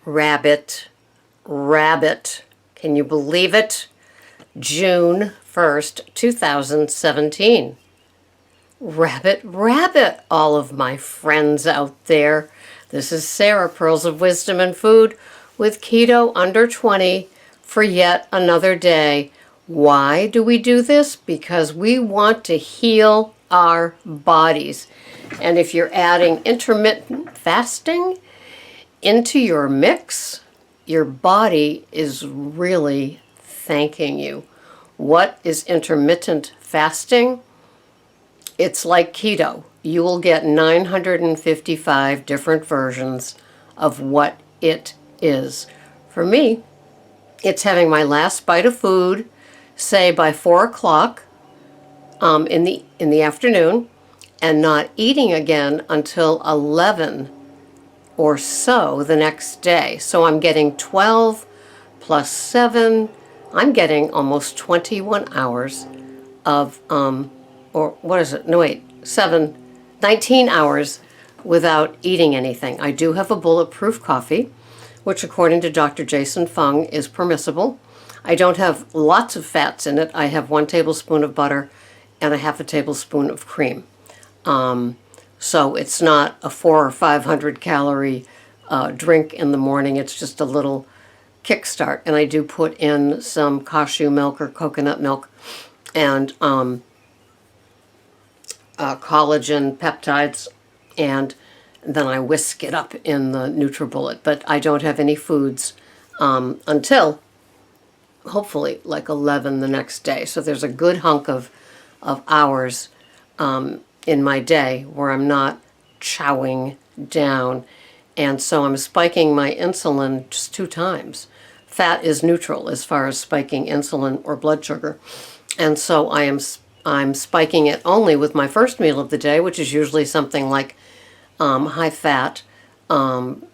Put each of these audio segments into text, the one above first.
rabbit, rabbit. Can you believe it? June 1st, 2017. Rabbit, rabbit, all of my friends out there. This is Sarah, Pearls of Wisdom and Food, with Keto Under 20 for yet another day. Why do we do this? Because we want to heal our bodies. And if you're adding intermittent fasting into your mix, your body is really thanking you. What is intermittent fasting? It's like keto. You will get 955 different versions of what it is. For me, it's having my last bite of food, say by 4 o'clock in the afternoon, and not eating again until 11 or so the next day. So I'm getting 12 plus 7. I'm getting almost 21 hours of, or what is it? No, wait, 19 hours without eating anything. I do have a bulletproof coffee, which according to Dr. Jason Fung is permissible. I don't have lots of fats in it. I have 1 tablespoon of butter and a half a tablespoon of cream. So it's not a 400 or 500 calorie drink in the morning. It's just a little kickstart. And I do put in some cashew milk or coconut milk and collagen peptides, and then I whisk it up in the NutriBullet. But I don't have any foods until hopefully like 11 the next day. So there's a good hunk of hours in my day where I'm not chowing down. And so I'm spiking my insulin just 2 times. Fat is neutral as far as spiking insulin or blood sugar. And so I'm spiking it only with my first meal of the day, which is usually something like high fat.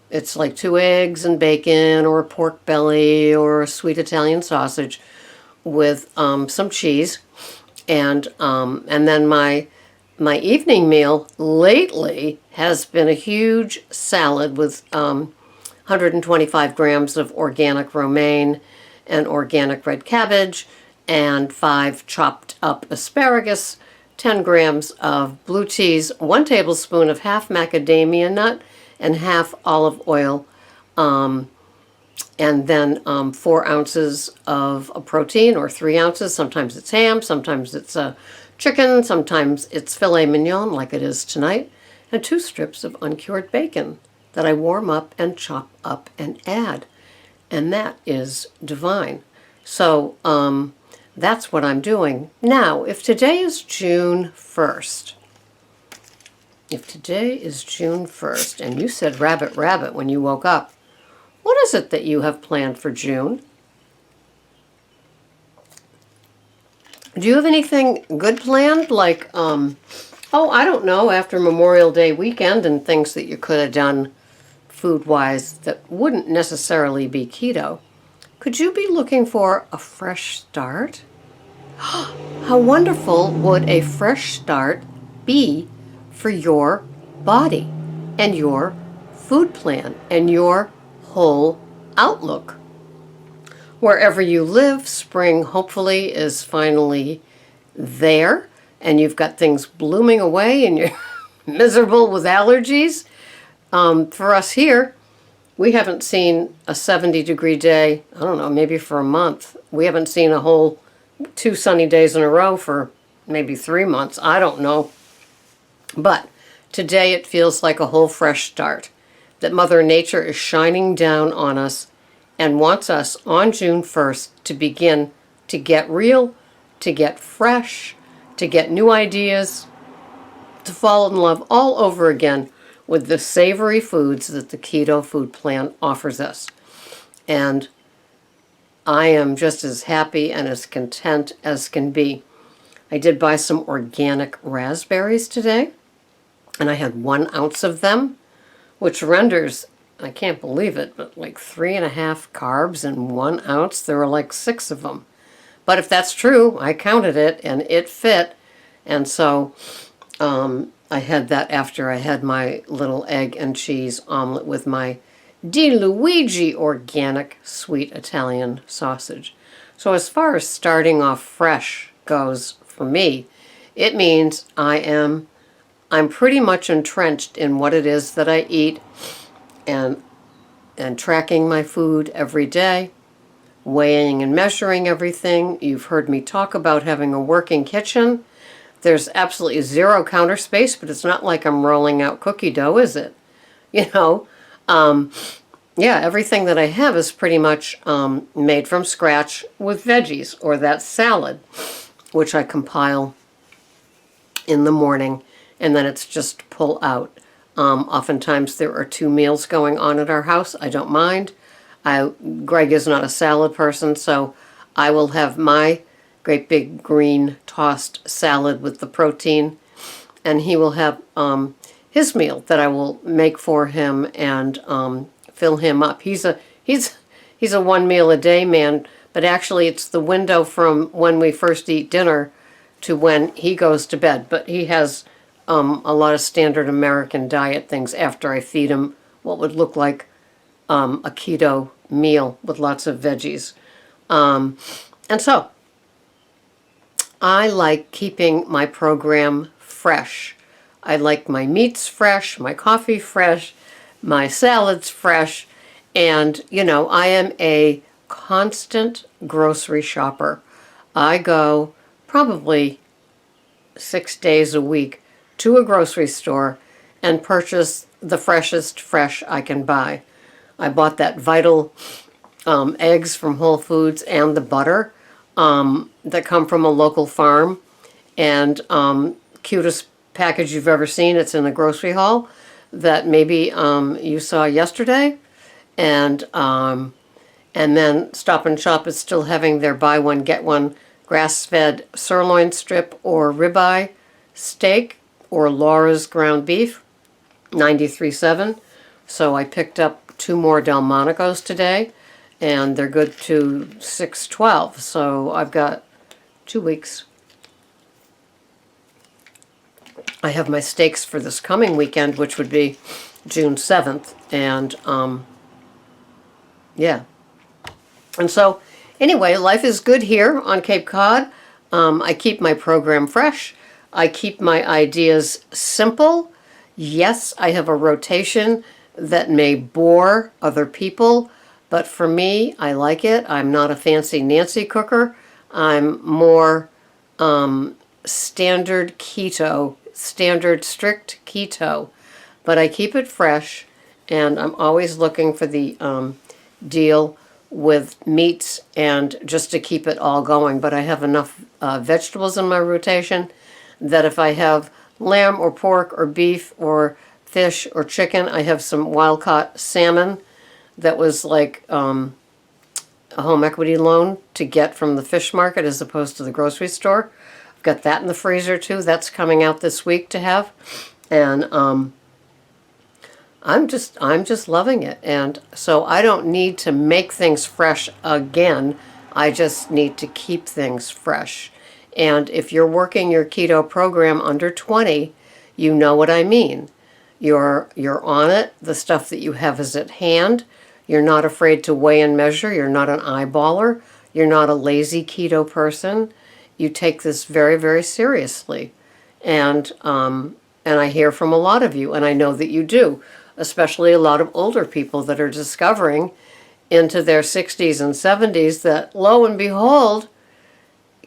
It's like 2 eggs and bacon, or a pork belly, or a sweet Italian sausage with some cheese. And then my evening meal lately has been a huge salad with 125 grams of organic romaine and organic red cabbage, and 5 chopped up asparagus, 10 grams of blue cheese, 1 tablespoon of half macadamia nut, and half olive oil, and then 4 ounces of a protein, or 3 ounces. Sometimes it's ham, sometimes it's chicken, sometimes it's filet mignon like it is tonight, and 2 strips of uncured bacon that I warm up and chop up and add. And that is divine. So that's what I'm doing. Now, if today is June 1st, and you said rabbit, rabbit when you woke up, what is it that you have planned for June? Do you have anything good planned? Like, oh, I don't know, after Memorial Day weekend, and things that you could have done food-wise that wouldn't necessarily be keto. Could you be looking for a fresh start? How wonderful would a fresh start be for your body and your food plan and your whole outlook? Wherever you live, spring hopefully is finally there, and you've got things blooming away and you're miserable with allergies. For us here, we haven't seen a 70-degree day, I don't know, maybe for a month. We haven't seen a whole 2 sunny days in a row for maybe 3 months. I don't know. But today it feels like a whole fresh start, that Mother Nature is shining down on us and wants us on June 1st to begin to get real, to get fresh, to get new ideas, to fall in love all over again with the savory foods that the keto food plan offers us. And I am just as happy and as content as can be. I did buy some organic raspberries today, and I had 1 ounce of them, which renders, I can't believe it, but like 3.5 carbs in 1 ounce. There were like 6 of them. But if that's true, I counted it and it fit. And so I had that after I had my little egg and cheese omelet with my Di Luigi organic sweet Italian sausage. So as far as starting off fresh goes for me, it means I'm pretty much entrenched in what it is that I eat and tracking my food every day, weighing and measuring everything. You've heard me talk about having a working kitchen. There's absolutely zero counter space, but it's not like I'm rolling out cookie dough, is it? You know, yeah, everything that I have is pretty much made from scratch with veggies or that salad, which I compile in the morning, and then it's just pull out. Oftentimes there are 2 meals going on at our house. I don't mind. Greg is not a salad person, so I will have my great big green tossed salad with the protein, and he will have his meal that I will make for him and fill him up. He's a 1 meal a day man, but actually it's the window from when we first eat dinner to when he goes to bed. But he has a lot of standard American diet things after I feed him what would look like a keto meal with lots of veggies. And so I like keeping my program fresh. I like my meats fresh, my coffee fresh, my salads fresh, and, you know, I am a constant grocery shopper. I go probably 6 days a week to a grocery store and purchase the freshest fresh I can buy. I bought that Vital eggs from Whole Foods and the butter that come from a local farm, and cutest package you've ever seen. It's in the grocery haul that maybe you saw yesterday, and then Stop and Shop is still having their buy one get one grass-fed sirloin strip or ribeye steak or Laura's ground beef, 93.7. So I picked up 2 more Delmonico's today, and they're good to 6.12. So I've got 2 weeks. I have my steaks for this coming weekend, which would be June 7th, and yeah. And so anyway, life is good here on Cape Cod. I keep my program fresh. I keep my ideas simple. Yes, I have a rotation that may bore other people, but for me, I like it. I'm not a fancy Nancy cooker. I'm more standard keto, standard strict keto, but I keep it fresh, and I'm always looking for the deal with meats and just to keep it all going. But I have enough vegetables in my rotation that if I have lamb or pork or beef or fish or chicken, I have some wild-caught salmon that was like a home equity loan to get from the fish market as opposed to the grocery store. I've got that in the freezer too. That's coming out this week to have, and I'm just loving it. And so I don't need to make things fresh again. I just need to keep things fresh. And if you're working your keto program under 20, you know what I mean. You're on it. The stuff that you have is at hand. You're not afraid to weigh and measure. You're not an eyeballer. You're not a lazy keto person. You take this very, very seriously. And I hear from a lot of you, and I know that you do, especially a lot of older people that are discovering into their 60s and 70s that, lo and behold,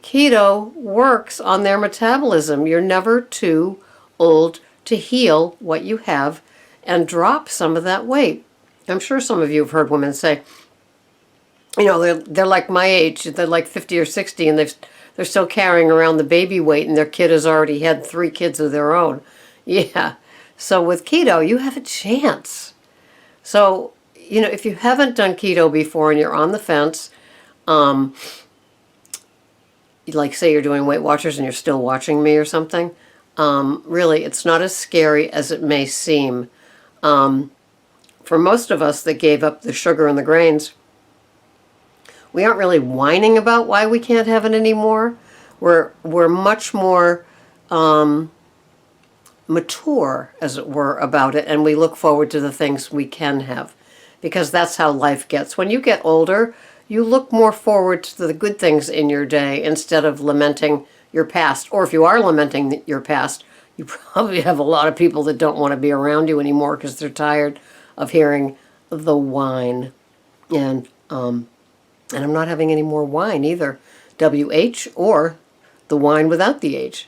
keto works on their metabolism. You're never too old to heal what you have and drop some of that weight. I'm sure some of you have heard women say, you know, they're like my age, they're like 50 or 60, and they're still carrying around the baby weight, and their kid has already had 3 kids of their own. Yeah. So with keto, you have a chance. So, you know, if you haven't done keto before and you're on the fence, like say you're doing Weight Watchers and you're still watching me or something, really, it's not as scary as it may seem. For most of us that gave up the sugar and the grains, we aren't really whining about why we can't have it anymore. We're much more mature, as it were, about it, and we look forward to the things we can have. because that's how life gets. When you get older, you look more forward to the good things in your day instead of lamenting your past. Or if you are lamenting your past, you probably have a lot of people that don't want to be around you anymore because they're tired of hearing the whine. And I'm not having any more wine either, WH or the wine without the H.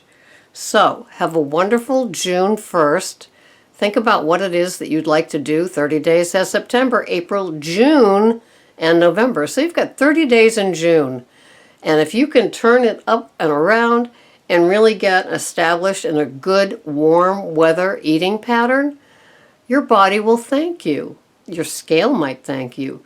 So have a wonderful June 1st. Think about what it is that you'd like to do. 30 days has September, April, June, and November. So you've got 30 days in June. And if you can turn it up and around and really get established in a good, warm weather eating pattern, your body will thank you. Your scale might thank you.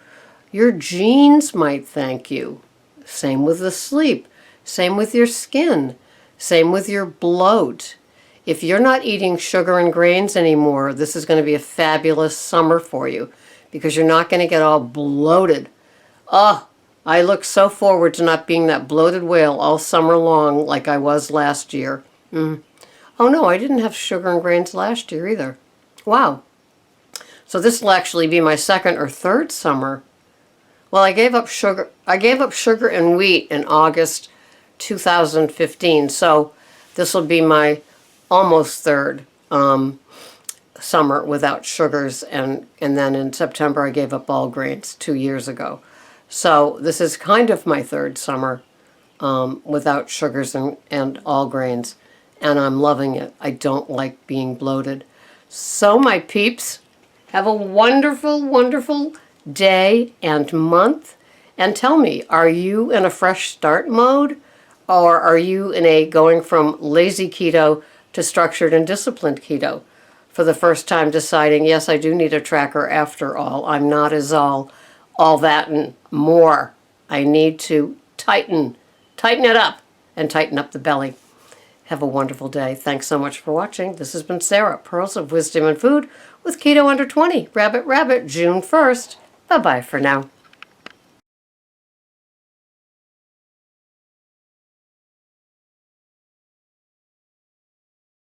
Your genes might thank you. Same with the sleep. Same with your skin. Same with your bloat. If you're not eating sugar and grains anymore, this is going to be a fabulous summer for you because you're not going to get all bloated. Oh, I look so forward to not being that bloated whale all summer long like I was last year. Oh no, I didn't have sugar and grains last year either. Wow. So this will actually be my second or third summer. Well, I gave up sugar. I gave up sugar and wheat in August 2015. So this will be my almost third summer without sugars, and then in September I gave up all grains 2 years ago. So this is kind of my third summer without sugars and all grains, and I'm loving it. I don't like being bloated. So my peeps, have a wonderful, wonderful day and month, and tell me, are you in a fresh start mode, or are you in a going from lazy keto to structured and disciplined keto for the first time, deciding, yes, I do need a tracker after all. I'm not as all that and more. I need to tighten it up and tighten up the belly. Have a wonderful day. Thanks so much for watching. This has been Sarah, Pearls of Wisdom and Food with Keto Under 20. Rabbit, June 1st. Bye-bye for now.